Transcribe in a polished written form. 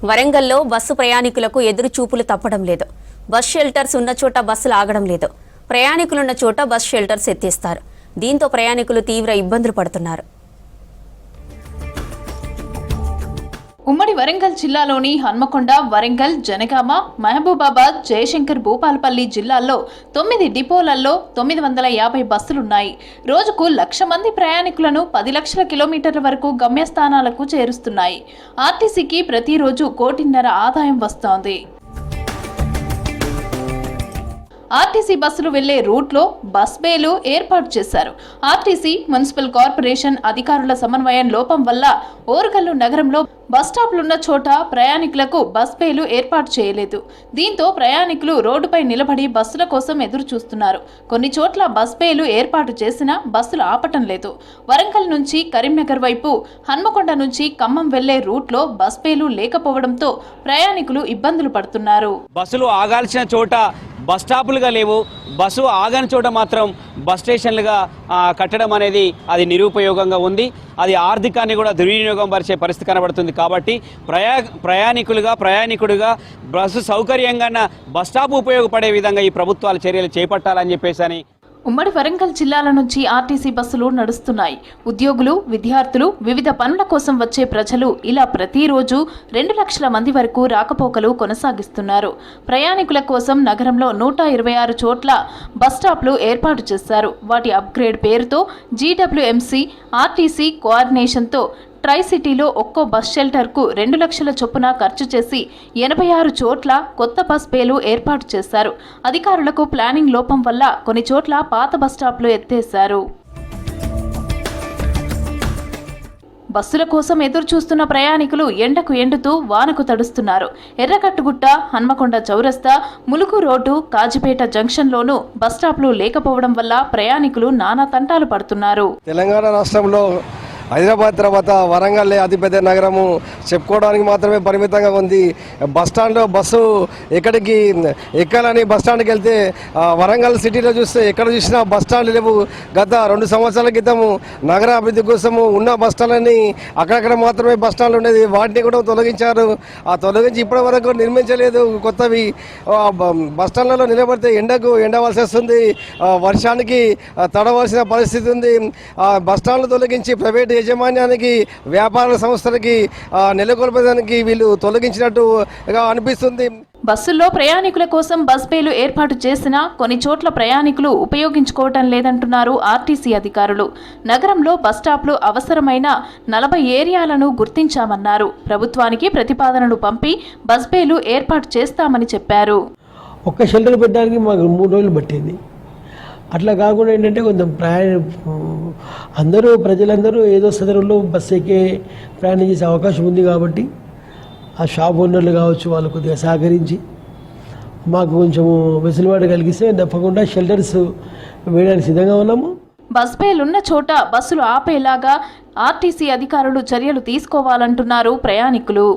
వరంగల్లో బస్సు ప్రయాణికులకు ఎదురు చూపులు తప్పడం లేదు. బస్ షెల్టర్స్ ఉన్న చోట బస్సులు ఆగడం లేదు. ప్రయాణికులున్న చోట బస్ షెల్టర్స్ ఎత్తేస్తారు. దీంతో ప్రయాణికులు తీవ్ర ఇబ్బందులు పడుతున్నారు. ఉమ్మడి వరంగల్ జిల్లాలోని హన్మకొండ, వరంగల్, జనగామ, మహబూబాబాద్, జయశంకర్, భూపాలపల్లి జిల్లాల్లో 9 డిపోలలో 950 బస్సులున్నాయి. రోజుకు 1,00,000 మంది ప్రయాణికులను 10 లక్షల కిలోమీటర్ల వరకు గమ్యస్థానాలకు చేరుస్తున్నాయి. ఆర్టీసీకి ప్రతిరోజు 1.5 కోటి ఆదాయం వస్తోంది. ఆర్టీసీ బస్సులు వెళ్లే రూట్లో బస్ బేలు ఏర్పాటు చేశారు. ఆర్టీసీ, మున్సిపల్ కార్పొరేషన్ అధికారుల సమన్వయం లోపం వల్ల ఓరుగల్లు నగరంలో బస్టాప్లున్న చోట ప్రయాణికులకు బస్ బేలు ఏర్పాటు చేయలేదు. దీంతో ప్రయాణికులు రోడ్డుపై నిలబడి బస్సుల కోసం ఎదురు చూస్తున్నారు. కొన్ని చోట్ల బస్ బేలు ఏర్పాటు చేసినా బస్సులు ఆపటం లేదు. వరంగల్ నుంచి కరీంనగర్ వైపు, హన్మకొండ నుంచి ఖమ్మం వెళ్లే రూట్లో బస్ బేలు లేకపోవడంతో ప్రయాణికులు ఇబ్బందులు పడుతున్నారు. బస్సులు ఆగాల్సిన చోట బస్ స్టాపులుగా లేవు. బస్సు ఆగని చోట మాత్రం బస్ స్టేషన్లుగా కట్టడం అనేది అది నిరుపయోగంగా ఉంది. అది ఆర్థికాన్ని కూడా దుర్వినియోగం పరిచే పరిస్థితి కనబడుతుంది. కాబట్టి ప్రయాణికుడిగా బస్సు సౌకర్యంగా బస్ స్టాప్ ఉపయోగపడే విధంగా ఈ ప్రభుత్వాలు చర్యలు చేపట్టాలని చెప్పేసి ఉమ్మడి వరంగల్ జిల్లాల నుంచి ఆర్టీసీ బస్సులు నడుస్తున్నాయి. ఉద్యోగులు, విద్యార్థులు, వివిధ పనుల కోసం వచ్చే ప్రజలు ఇలా ప్రతిరోజు 2 లక్షల మంది వరకు రాకపోకలు కొనసాగిస్తున్నారు. ప్రయాణికుల కోసం నగరంలో 126 చోట్ల బస్టాప్లు ఏర్పాటు చేశారు. వాటి అప్గ్రేడ్ పేరుతో జీడబ్ల్యూఎంసీ, ఆర్టీసీ కోఆర్డినేషన్తో ట్రై సిటీలో ఒక్కో బస్ షెల్టర్కు 2 లక్షల చొప్పున ఖర్చు చేసి 86 చోట్ల కొత్త బస్ బేలు ఏర్పాటు చేశారు. అధికారులకు ప్లానింగ్ లోపం వల్ల కొన్ని చోట్ల పాత బస్టాప్లు ఎత్తేశారు. బస్సుల కోసం ఎదురు చూస్తున్న ప్రయాణికులు ఎండకు ఎండుతూ వానకు తడుస్తున్నారు. ఎర్రకట్టుగుట్ట, హన్మకొండ చౌరస్తా, ములుగు రోడ్డు, కాజిపేట జంక్షన్లోనూ బస్టాప్లు లేకపోవడం వల్ల ప్రయాణికులు నానా తంటాలు పడుతున్నారు. తెలంగాణ రాష్ట్రంలో హైదరాబాద్ తర్వాత వరంగల్ అతిపెద్ద నగరము చెప్పుకోవడానికి మాత్రమే పరిమితంగా ఉంది. బస్టాండ్లో బస్సు ఎక్కడికి ఎక్కాలని బస్టాండ్కి వెళ్తే వరంగల్ సిటీలో చూస్తే ఎక్కడ చూసినా బస్టాండ్ లేవు. గత 2 సంవత్సరాల క్రితము నగర అభివృద్ధి కోసము ఉన్న బస్టాండ్లని అక్కడక్కడ మాత్రమే బస్టాండ్లు ఉండేది. వాటిని కూడా తొలగించారు. ఆ తొలగించి ఇప్పటి వరకు నిర్మించలేదు కొత్తవి. బస్టాండ్లలో నిలబడితే ఎండవలసి వస్తుంది. వర్షానికి తడవలసిన పరిస్థితి ఉంది. బస్టాండ్లు తొలగించి ప్రైవేట్ యాజమాన్యానికి, వ్యాపార సంస్థలకి నెలకొల్పడానికి వీళ్ళు తొలగించినట్టుగా అనిపిస్తుంది. బస్సుల్లో ప్రయాణికుల కోసం బస్ బేలు ఏర్పాటు చేసినా కొన్ని చోట్ల ప్రయాణికులు ఉపయోగించుకోవటం లేదంటున్నారు ఆర్టీసీ అధికారులు. నగరంలో బస్టాప్లు అవసరమైన 40 ఏరియాలను గుర్తించామన్నారు. ప్రభుత్వానికి ప్రతిపాదనలు పంపి బస్ బేలు ఏర్పాటు చేస్తామని చెప్పారు. ఒక్క షెల్టర్ పెట్టడానికి మాకు 3 రోజులు పట్టింది. అట్లా కాకుండా ఏంటంటే కొంచెం ప్రజలందరూ ఏదో సదరులో బస్సు ఎక్కే ప్రయాణం చేసే అవకాశం ఉంది. కాబట్టి ఆ షాప్ ఓనర్లు కావచ్చు, వాళ్ళు కొద్దిగా సహకరించి మాకు కొంచెం వెసులుబాటు కలిగిస్తే తప్పకుండా షెల్టర్స్ వేయడానికి సిద్ధంగా ఉన్నాము. బస్ బేలున్న చోట బస్సులు ఆపేలాగా ఆర్టీసీ అధికారులు చర్యలు తీసుకోవాలంటున్నారు ప్రయాణికులు.